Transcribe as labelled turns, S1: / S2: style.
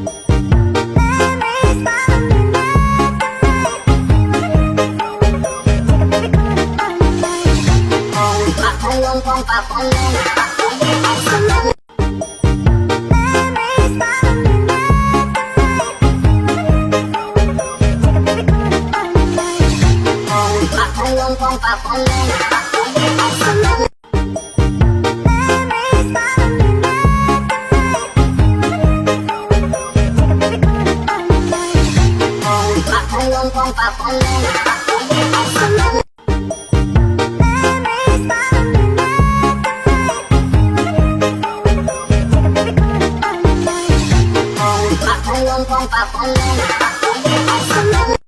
S1: Hãy subscribe cho kênh Ghiền Mì Gõ để không bỏ lỡ